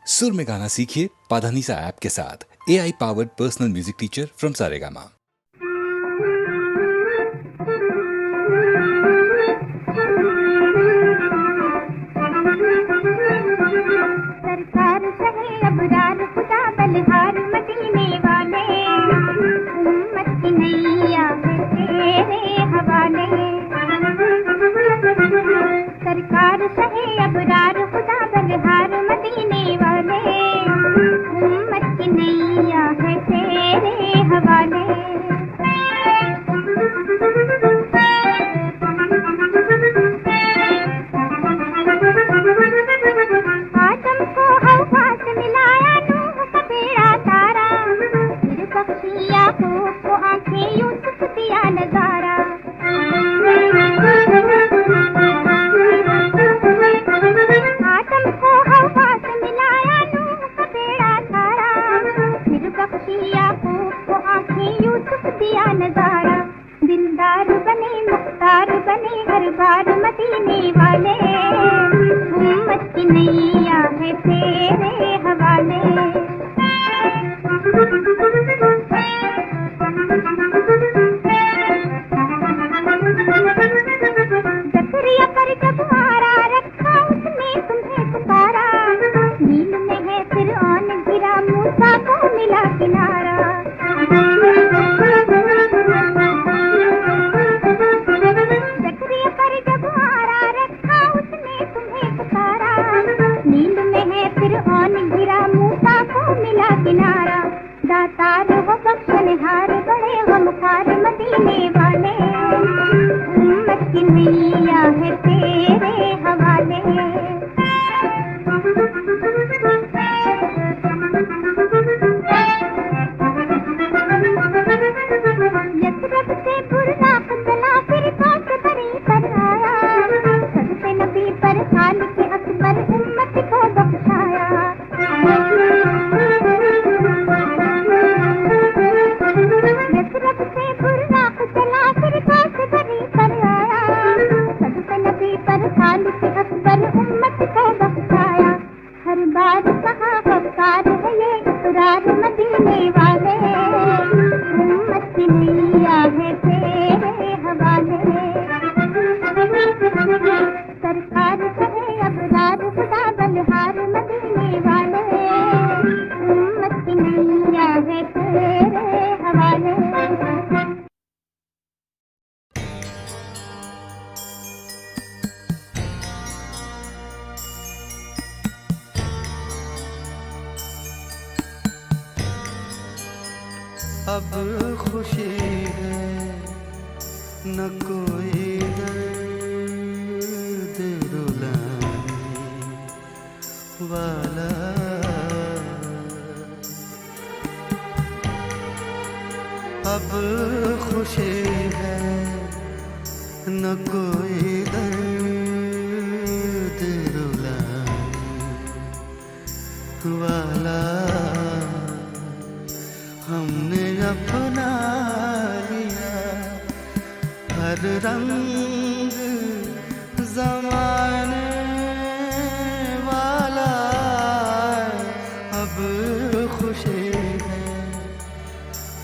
सुर में गाना सीखिए पाधानीसा ऐप के साथ। AI powered personal music teacher from Saregama. सरकार सहे अबरार खुदा बलिहार मदीने वाले, उम्मत की नैया है तेरे हवाले। सरकार सहे अबरार खुदा बलिहार मदीने वाले, उम्मत की नैया है तेरे हवाले। आदम को हवा से मिलाया नूह का बेड़ा तारा, फिर बख्शी याकूब को आंखें यूसुफ दिया नजारा। आदम को हवा से मिलाया नूह का बेड़ा तारा, फिर बख्शी याकूब को आंखें यूसुफ दिया नजारा। दिलदार बने मुख्तार बने हर बार मदीने वाले, उम्मत की नैया है तेरे हवाले। ज़करिया पर जब आरा रखा उसने तुम्हें पुकारा, नील में है फिरौन गिरा मूसा को मिला किनारा। ज़करिया पर जब आरा रखा उसने तुम्हें पुकारा, नींद में है फिरौन गिरा मूसा को मिला किनारा। दातार हो बख्शनहार बड़े हो मुखार मदीने वाले, उम्मत की नैया है तेरे हवाले। यथरब से बुर्राक चला फिर कौस बरी पर आया, सबसे नबी पर खाल के अकबर उम्मत को बख्शाया। यथरब से बुर्राक चला फिर कौस बरी पर आया, सबसे नबी पर खाल के अकबर उम्मत को बख्शाया। हर बार कहा वकार है ये इकरार मदीने वाले, उम्मत की नैया है तेरे हवाले। सरकार कहे अबरार खुदा बलिहार मदीने वाले, उम्मत की नैया है तेरे हवाले। अब खुशी है न कोई दर्द रुलाने वाला। अब खुशी है न कोई दर्द रुलाने वाला। हमने अपना लिया हर रंग ज़माने वाला। अब खुशी है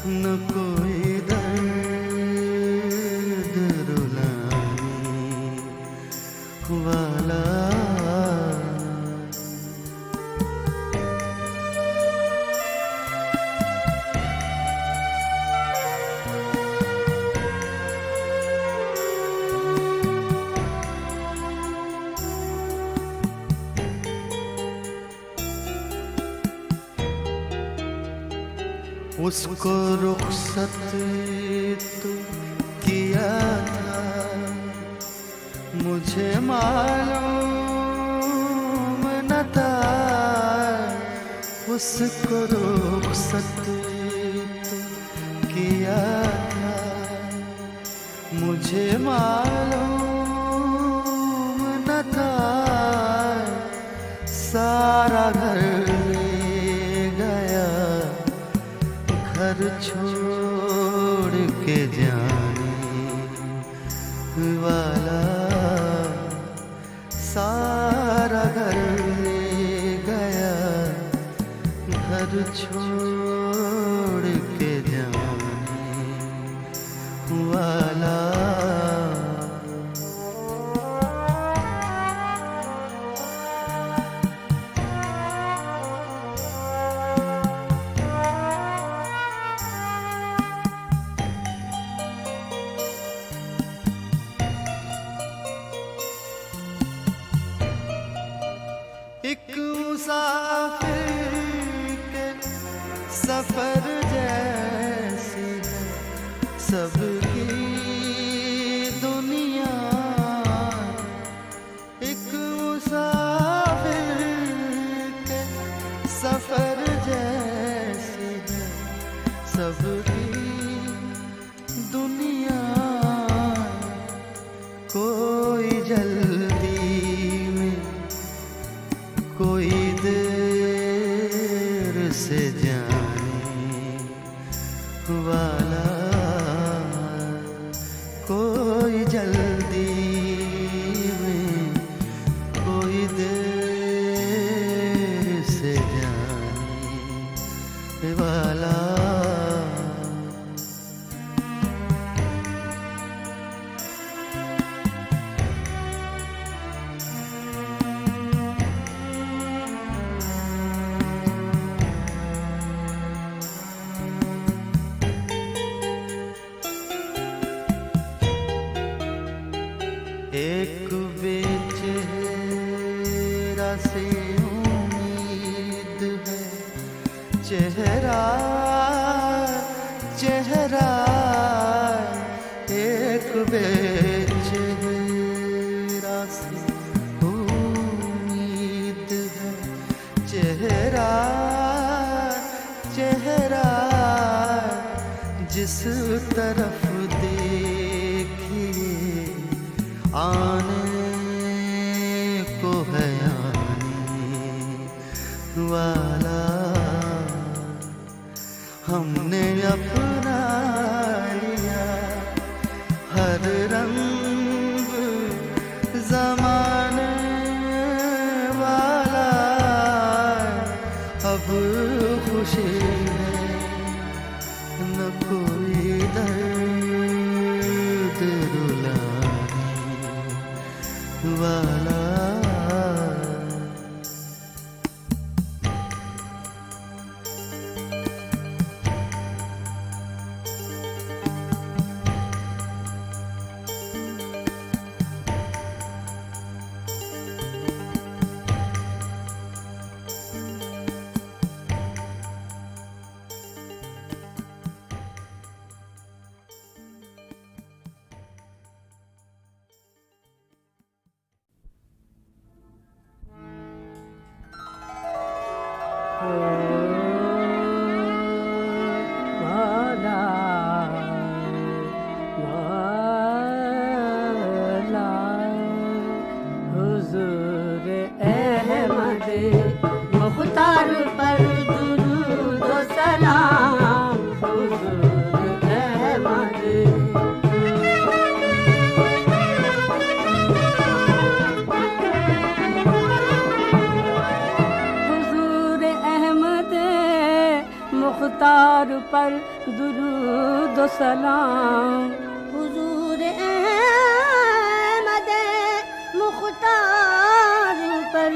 न कोई दर्द रुलाने वाला। उसको रुखसत तो किया था, मुझे मालूम न था। उसको रुखसत तो किया था, मुझे मालूम न था। सारा घर ले गया, घर छोड़ के जाने वाला। सारा घर ले गया, घर छोड़ के जाने वाला। एक मुसाफिर के सफर जैसी है सबकी दुनिया। एक मुसाफिर के सफर जैसी है सबकी दुनिया। कोई जल्दी में कोई देर से जाने वाला। कोई जल्दी में कोई देर से जाने वाला। एक बेचेहरा से उम्मीद है चेहरा चेहरा। एक बेचेहरा से उम्मीद है चेहरा चेहरा। जिस तरफ देखिए आने को है आने वाला। हमने अपना लिया हर रंग ज़माने वाला। अब खुशी है न कोई दर्द रुलाने वाला। मुख्तार पर दुरूद व सलाम हुजूर अहमद। हुजूर अहमद मुख्तार पर दुरूद व सलाम। हुजूर अहमद मुख्तार पर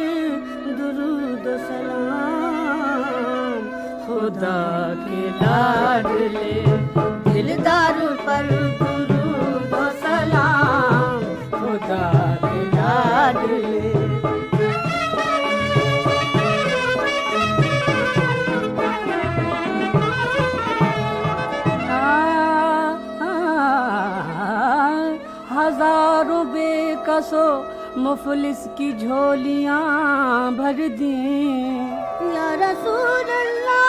दुरूद व सलाम। खुदा के लाडले दिलदार पर दुरूद व सलाम। खुदा के लाडले हजारों बेकसो मुफलिस की झोलियां भर दी। या रसूल अल्लाह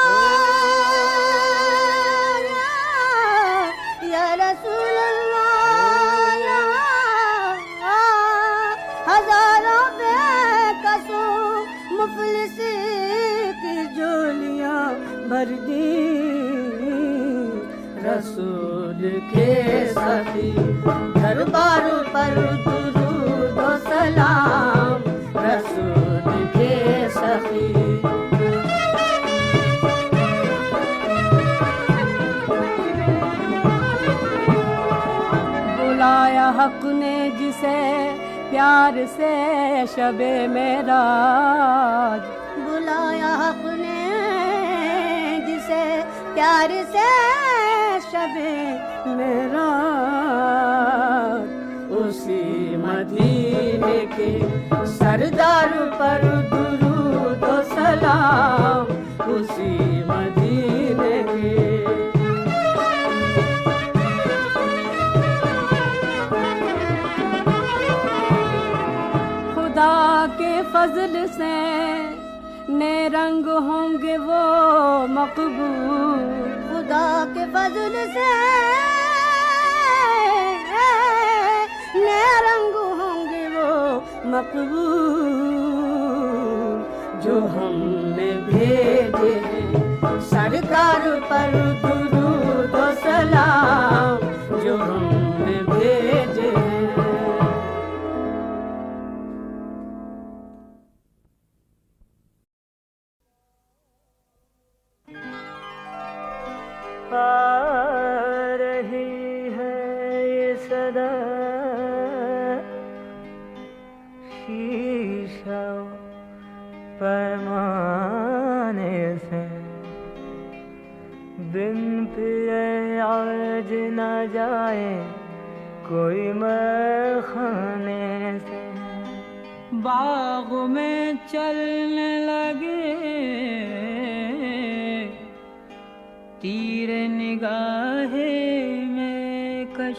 या रसूल अल्लाह। हजारों बेकसो मुफलिस की झोलियां भर दी। रसूल के सफी दरबार पर दुरूद व सलाम। रसूल के सफी हक ने जिसे प्यार से शबे मेराज बुलाया, हक ने जिसे प्यार से शबे मेराज, उसी मदीने के सरदार पर दुरूद व सलाम, उसी मदीने के। खुदा के फजल से ने रंग होंगे वो मकबूल, खुदा के फजल से ने रंग होंगे वो मकबूल, जो हमने भेजे सरकार पर दुरूद व सलाम, जो हमने भेजे। आ रही है ये सदा शीशा पैमाने से, बिन पिए आज न जाए कोई मैखाने से। बाग में चलने लगे तीर निगाहे में कश,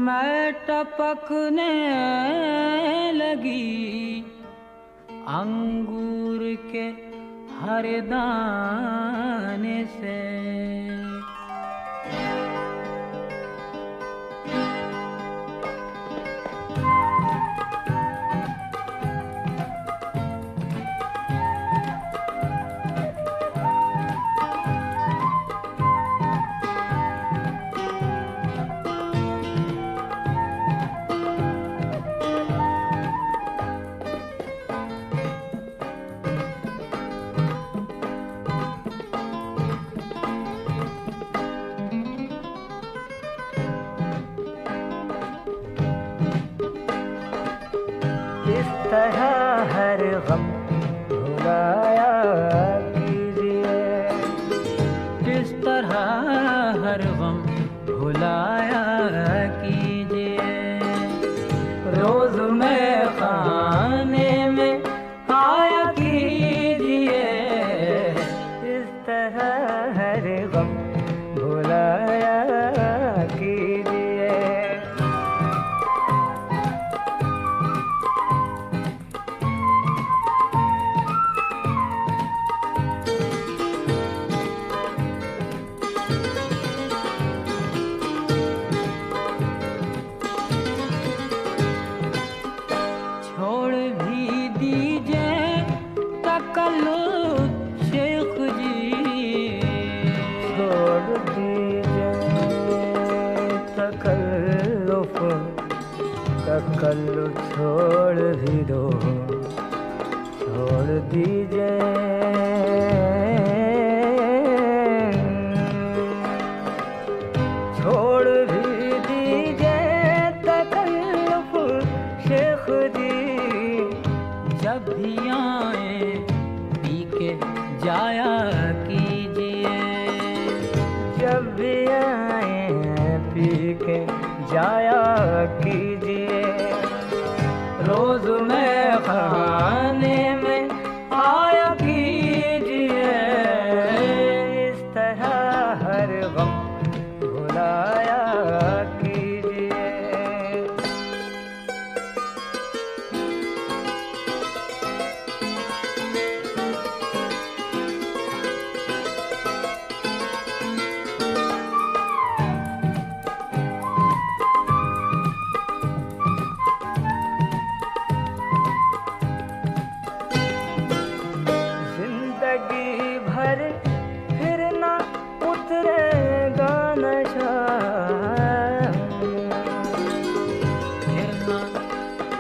मैं टपकने लगी अंगूर के हर दाने से। तरह हर गम भुलाया कीजिए, किस तरह हर गम भुलाया कीजिए। रोज में खाने में आया कीजिए, इस तरह हर गम भुलाया कीजिए। तकल्लुफ़ छोड़ भी दो, छोड़ दीजिए। छोड़ भी दीजिए तकल्लुफ़ शेख जी, जब भी आए पी के जाया कीजिए। जब भी आए पी के जाया कीजिए। रोज में खाने में आया कीजिए, इस तरह हर गम भुलाया कीजिए।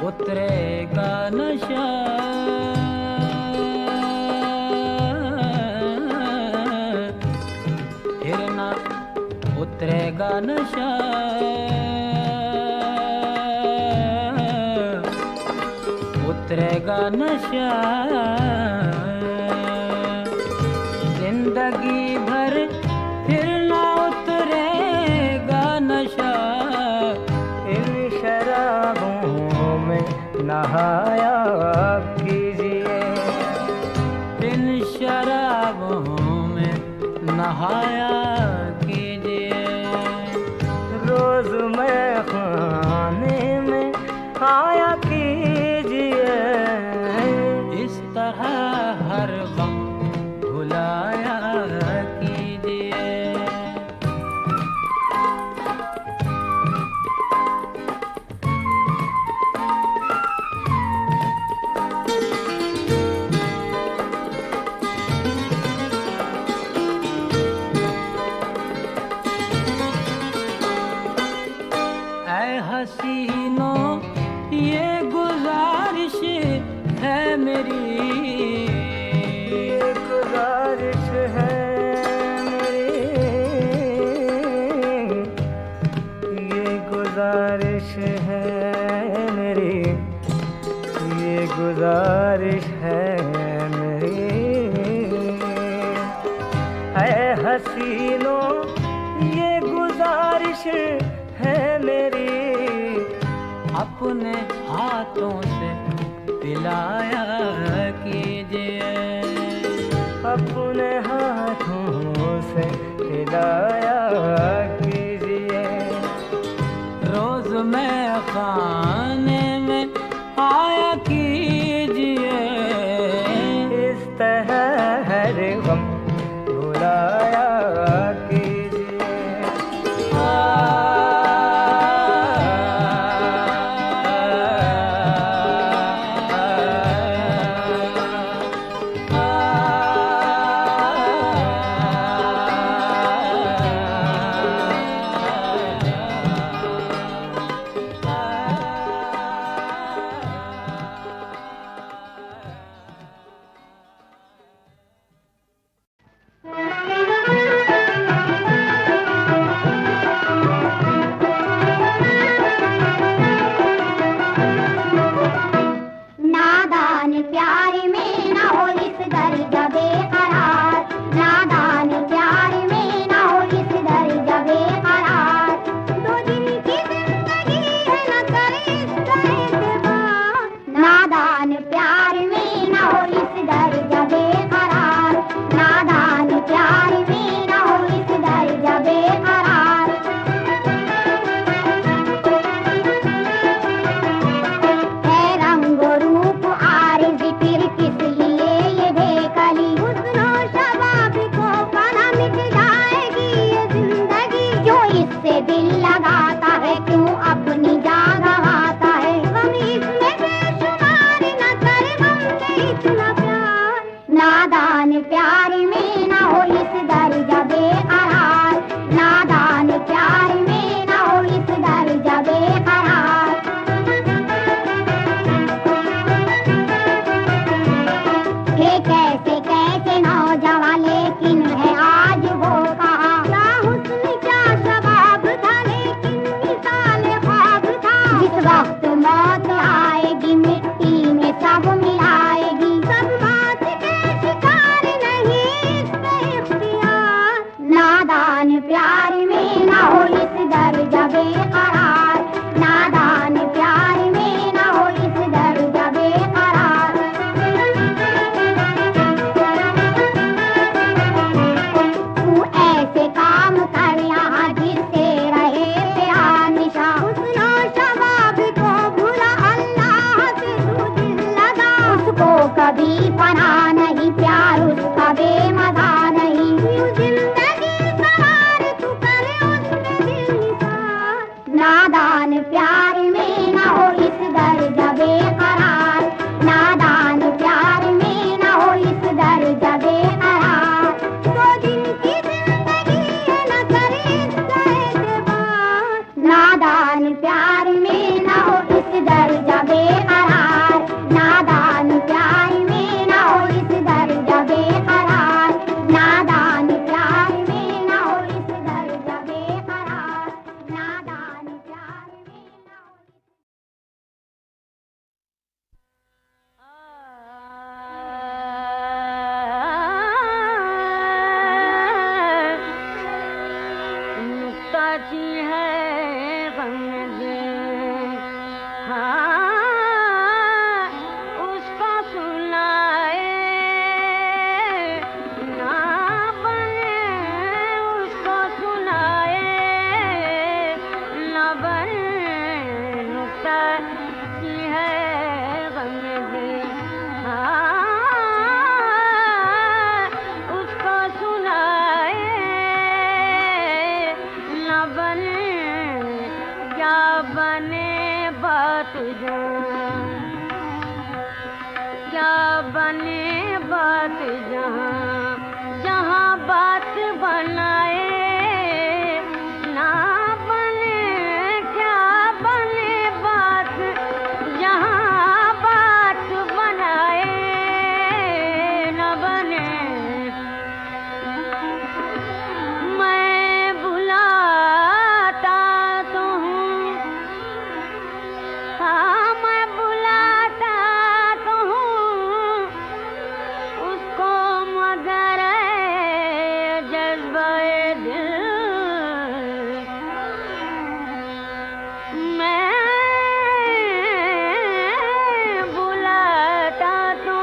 उतरेगा नशा, फिर ना उतरेगा नशा। उतरेगा नशा, जिंदगी भर फिर ना उतरेगा नशा। इन शराबों में नहाया कीजिए, इन शराबों में नहाया कीजिए। रोज मैं खाने में आया कीजिए, इस तरह हर गम भुलाया कीजिए। ऐ हसीनों ये गुजारिश है मेरी, ये गुजारिश है मेरी, ये गुजारिश है मेरी, ये गुजारिश है मेरी। ऐ हसीनों ये गुजारिश है मेरी, अपने हाथों से पिलाया कीजिए, अपने हाथों से पिलाया कीजिए। रोज मैं खाने में आया कीजिए, इस तरह हर गम भुलाया बात जहाँ जहाँ बात बनाए ना बने क्या बने बात जहाँ बात बनाए न बने मैं बुलाता तो हूँ हाँ मैं बुलाता तो हूँ उसको मगर जज्बाए दिल मैं बुलाता तो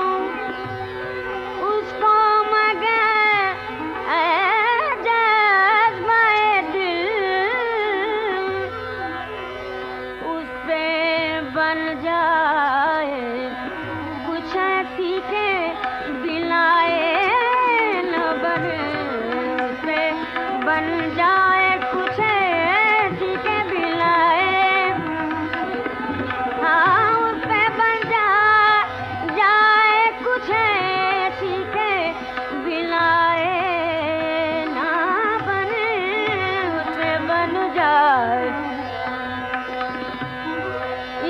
उसको मगर जज्बाए दिल उस पे बन जाए कुछ ऐसी के दिलाए न बने उस पे बन जाए कुछ ऐसी के दिलाए हाँ उस पे बन जाए कुछ ऐसी के दिलाए ना बने उस पे बन जाए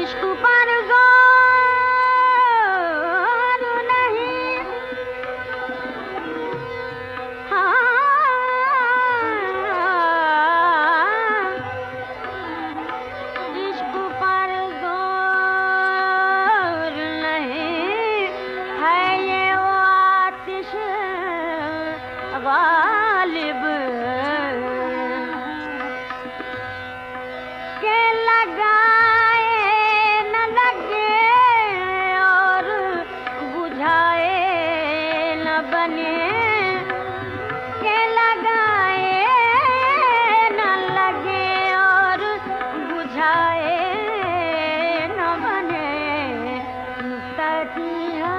इश्क पर गौर नहीं हाँ इश्क पर गौर नहीं है ये वो आतिश गालिब के लगाए न लगे और बुझाए न बने के लगाए न लगे और बुझाए न बने मुस्तकी है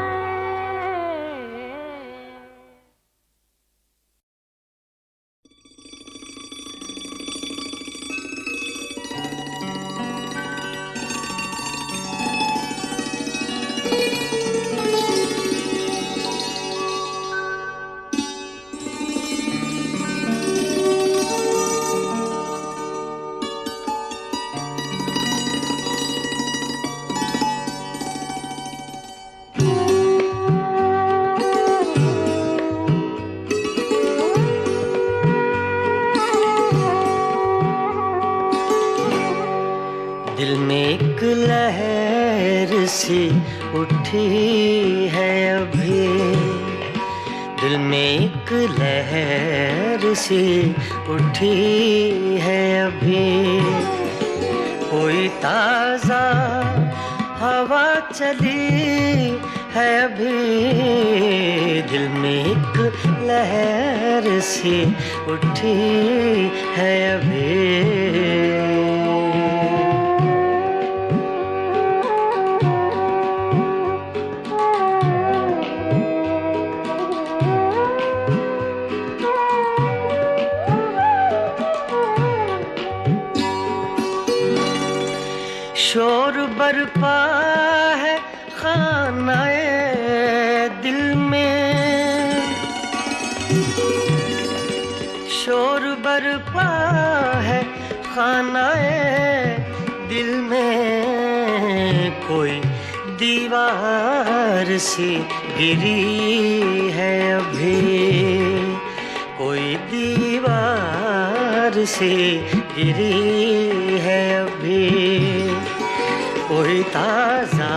दिल में एक लहर सी उठी है अभी, दिल में एक लहर सी उठी है अभी, कोई ताजा हवा चली है अभी, दिल में एक लहर सी उठी है अभी। शोर बरपा है खानाए दिल में, शोर बरपा है खानाए दिल में, कोई दीवार सी गिरी है अभी, कोई दीवार सी गिरी है अभी, कोई ताजा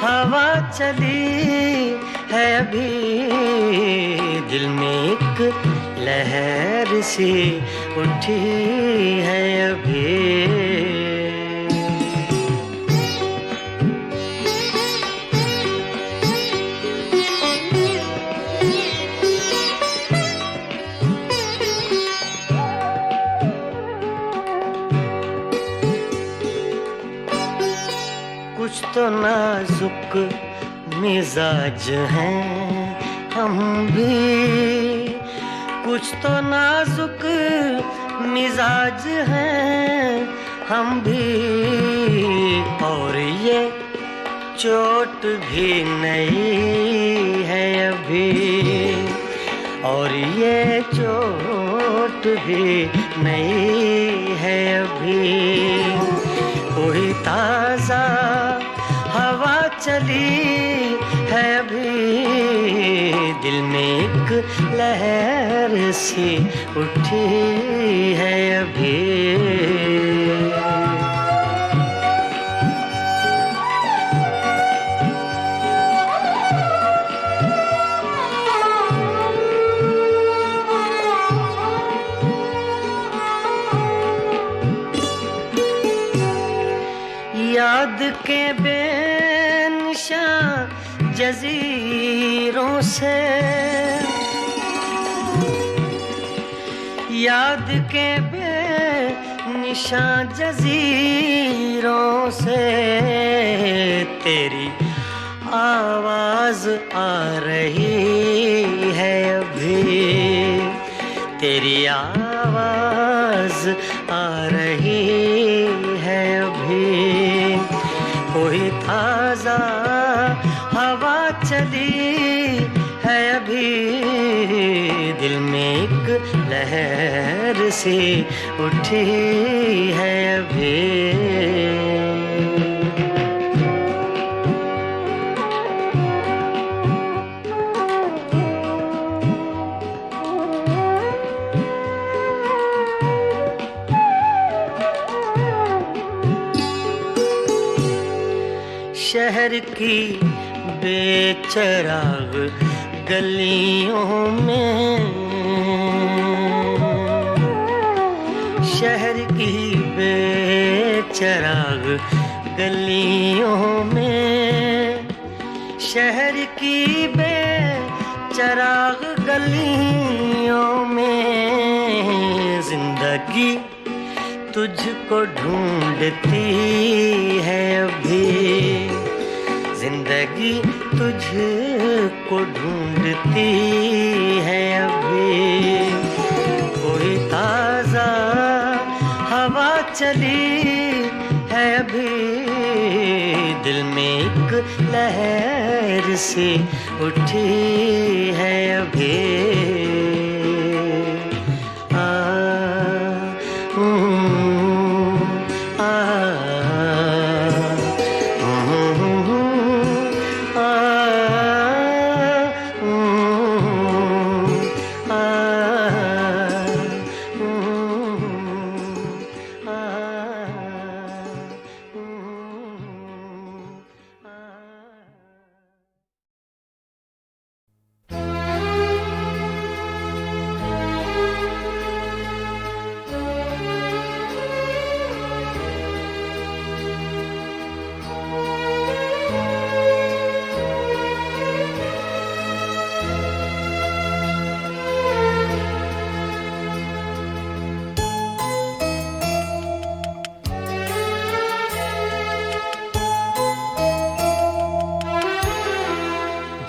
हवा चली है अभी, दिल में एक लहर सी उठी है अभी। कुछ तो नाजुक मिजाज हैं हम भी, कुछ तो नाजुक मिजाज हैं हम भी, और ये चोट भी नहीं है अभी, और ये चोट भी नहीं है अभी। कोई ताज़ा हवा चली है अभी, दिल में एक लहर सी उठी है अभी। याद के बेनिशान जजीरों से, याद के बेनिशान जजीरों से तेरी आवाज आ रही है अभी, तेरी आवाज आ रही है अभी। कोई ताज़ा हवा चली है अभी, दिल में एक लहर सी उठी है अभी। शहर की बेचराग गलियों में, शहर की बेचराग गलियों में, शहर की बेचराग गलियों में जिंदगी तुझको ढूंढती है अभी, जिंदगी तुझको ढूंढती है अभी। कोई ताज़ा हवा चली है अभी, दिल में एक लहर सी उठी है अभी।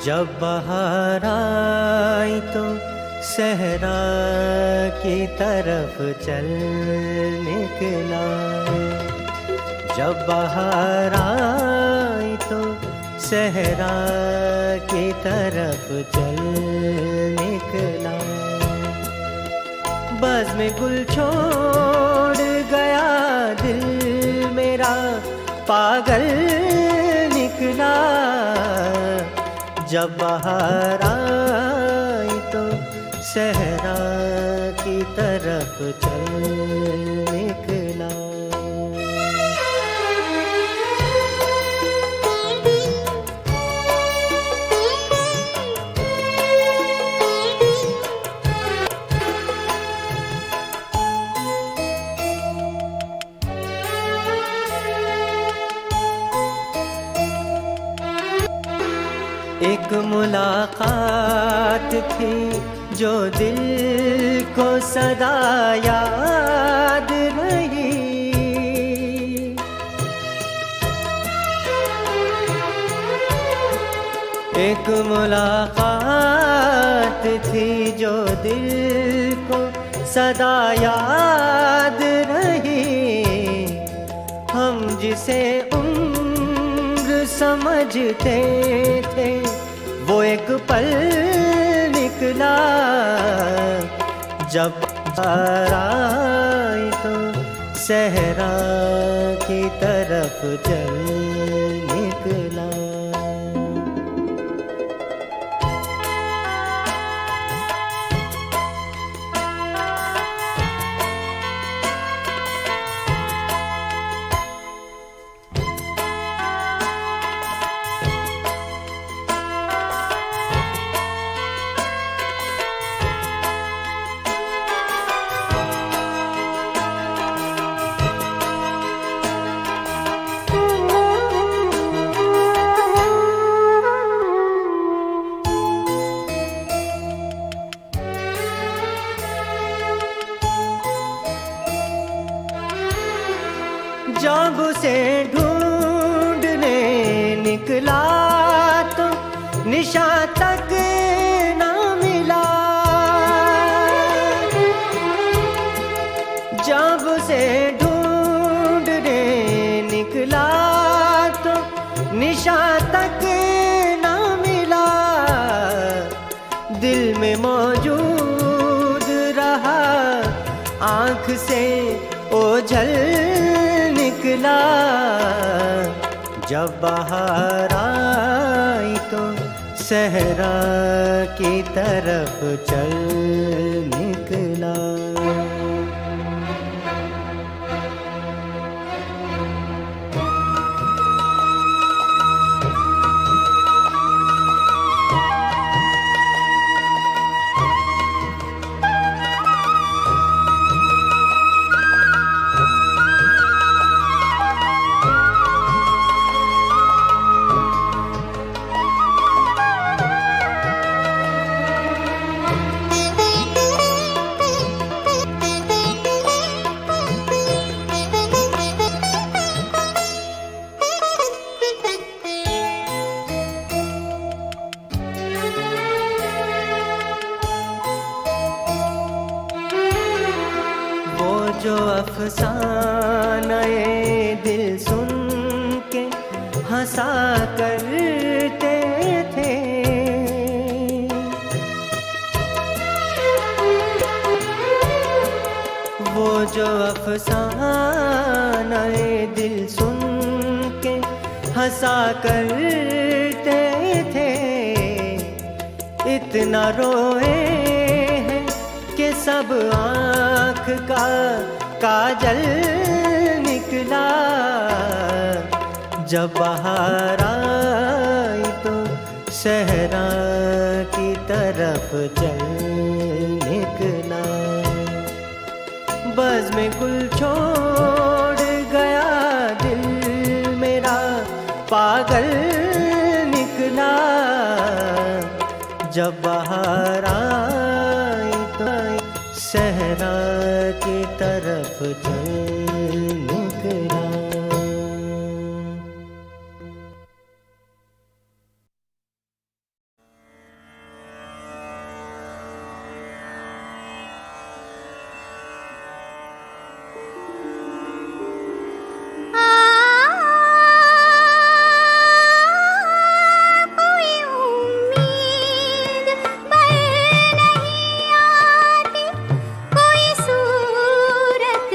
जब बहार आई तो सहरा की तरफ चल निकला, जब बहार आई तो सहरा की तरफ चल निकला। बज़ में गुल छोड़ गया दिल मेरा पागल निकला, जब बहार आई तो सहरा की तरफ चल निकला। एक मुलाकात थी जो दिल को सदा याद रही, एक मुलाकात थी जो दिल को सदा याद रही। हम जिसे उम्र समझते थे वो एक पल निकला, जब आई तो सहरा की तरफ चल निकला। जब उसे ढूंढने निकला तो निशा तक ना मिला, जब उसे ढूंढने निकला तो निशा तक ना मिला। दिल में मौजूद रहा, आँख से ओझल निकला। जब बाहर आई तो सहरा की तरफ चल निकला। जो अफसाने दिल सुन के हंसा करते थे, वो जो अफसाने दिल सुन के हंसा करते थे, इतना रोए हैं कि सब आँख का काजल निकला। जब बाहर आई तो सहरा की तरफ चल निकला। बज़ में गुल छोड़ गया दिल मेरा पागल निकला। जब बाहर आई तो सहरा की तरफ चल निकला। कोई सूरत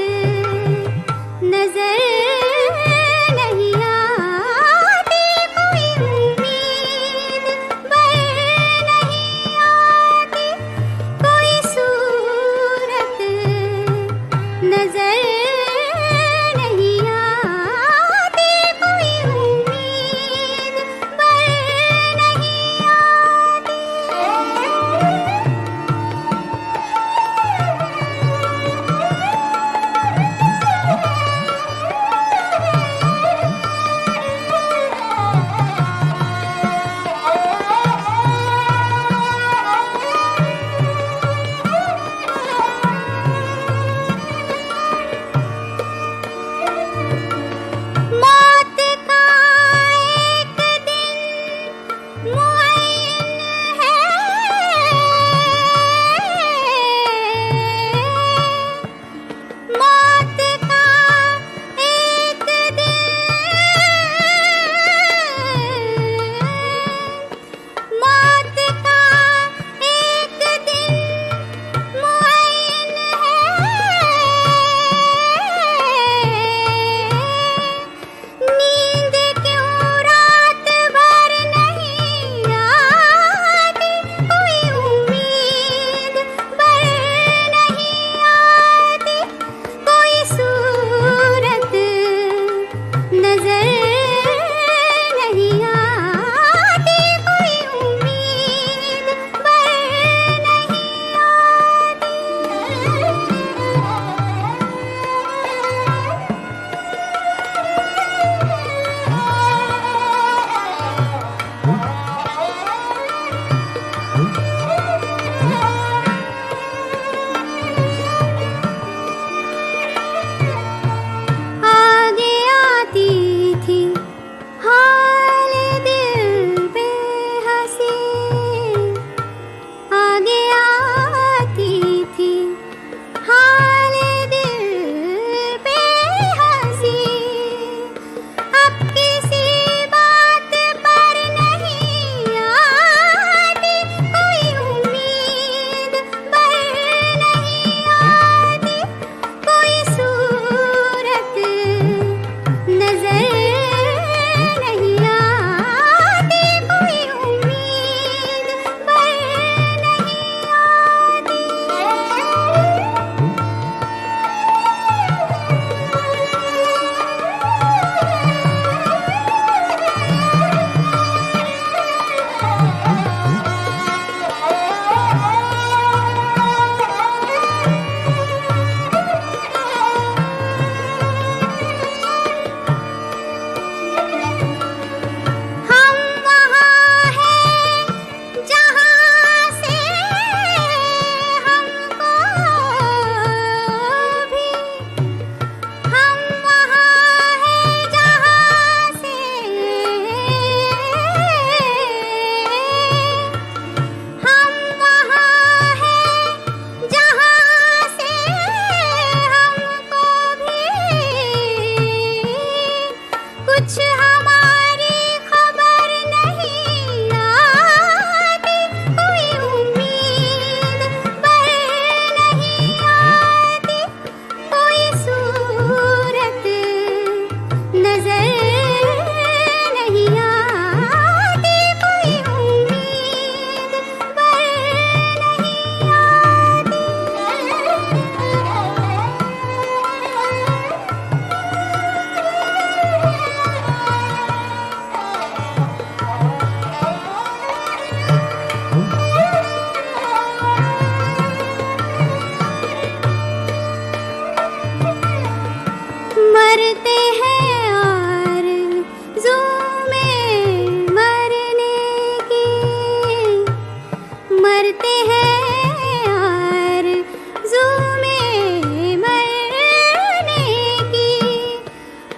करते हैं आरज़ू में मरने की।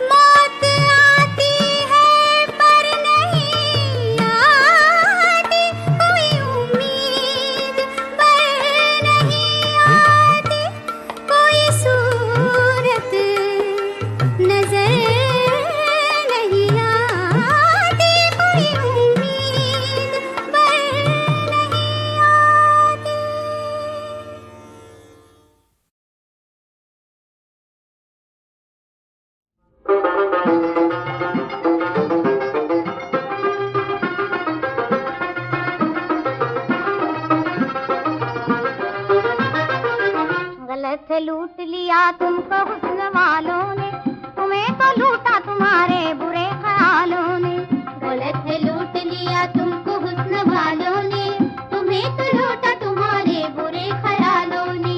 मौत आती है पर नहीं आती, कोई उम्मीद पर नहीं आती, कोई सूरत नजर नहीं आती, कोई उम्मीद पर नहीं आती। गलत लूट लिया तुमको हुस्न वालों ने, तुम्हें तो लूटा तुम्हारे बुरे ख्यालों ने। गलत लूट लिया तुमको हुस्न वालों ने, तुम्हें तो लूटा तुम्हारे बुरे ख्यालों ने।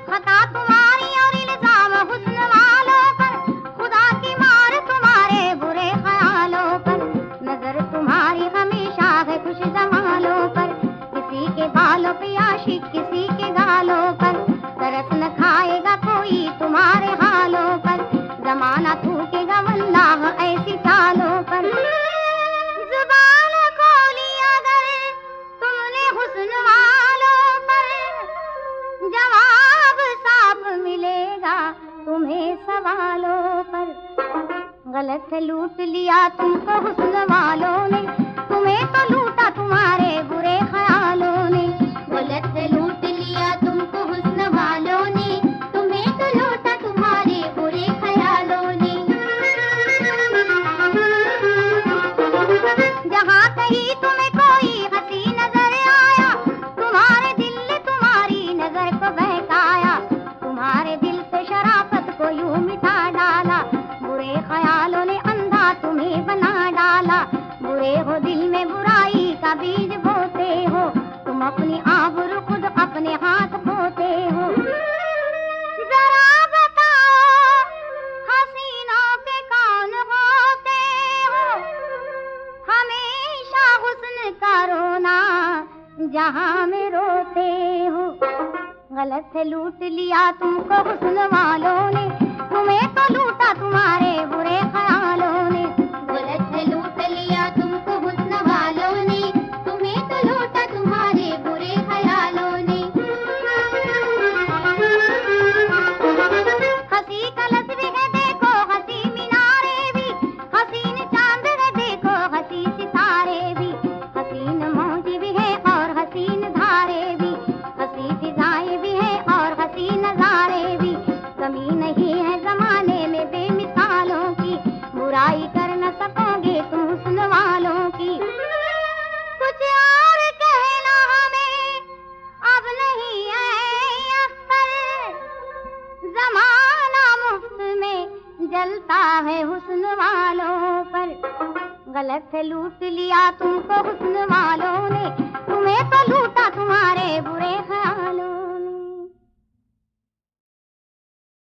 खता तुम्हारी और इल्जाम हुस्न वालों पर, खुदा की मार तुम्हारे बुरे ख्यालों पर। नजर तुम्हारी हमेशा है खुश जमालों पर, किसी के बालों पे आशिक किसी के गालों पर। तरस न खाएगा कोई तुम्हारे हालों पर, जमाना थूकेगा वल्लाह ऐसी चालों पर। जुबान खोली अगर तुमने हुस्न वालों पर, जवाब साफ मिलेगा तुम्हें सवालों पर। गलत लूट लिया तुमको हुस्न वालों ने, तुम्हें तो लूटा तुम्हारे बुरे ख्यालों ने। गलत लूट लिया तुमको हुस्न वालों ने, तुम्हें तो लूटा तुम्हारे बुरे ख्यालों ने। जहाँ कहीं तुम्हें कोई हंसी नजर आया, तुम्हारे दिल तुम्हारी नजर को बहकाया, तुम्हारे दिल से शराफत को यूं मिटा डाला। बुरे ख्यालों ने अंधा तुम्हें बना डाला, बुरे हो दिल में बुराई का बीज बोते हो, तुम अपनी आबरू खुद अपने हाथ बोते हो। जरा बताओ हसीनों के कौन होते हो, हमेशा हुस्न का रोना जहाँ में रोते हो। गलत लूट लिया तुमको हुस्न वालों ने, तुम्हें तो लूटा तुम्हारे बुरे ख्यालों ने। गलत लूट लिया तुमको हुस्न वालों ने, तुम्हें तो लूटा तुम्हारे बुरे ख्यालों ने। हंसी कलश भी है देखो हंसी मीनारे भी, हसीन चांद है देखो हंसी सितारे भी, हसीन मौज भी है और हसीन धारे भी, हंसी फिजाएं भी है और हसी नजारे भी। कमी नहीं है जमाने में बेमिसालों की, बुराई कर न सकोगे तुम हुस्न वालों की। कुछ और कहना हमें अब नहीं है अख्तर, जमाना मुफ्त में जलता है हुस्न वालों पर। गलत लूट लिया तुमको हुस्न वालों ने, तुम्हें तो लूटा तुम्हारे बुरे ख्यालों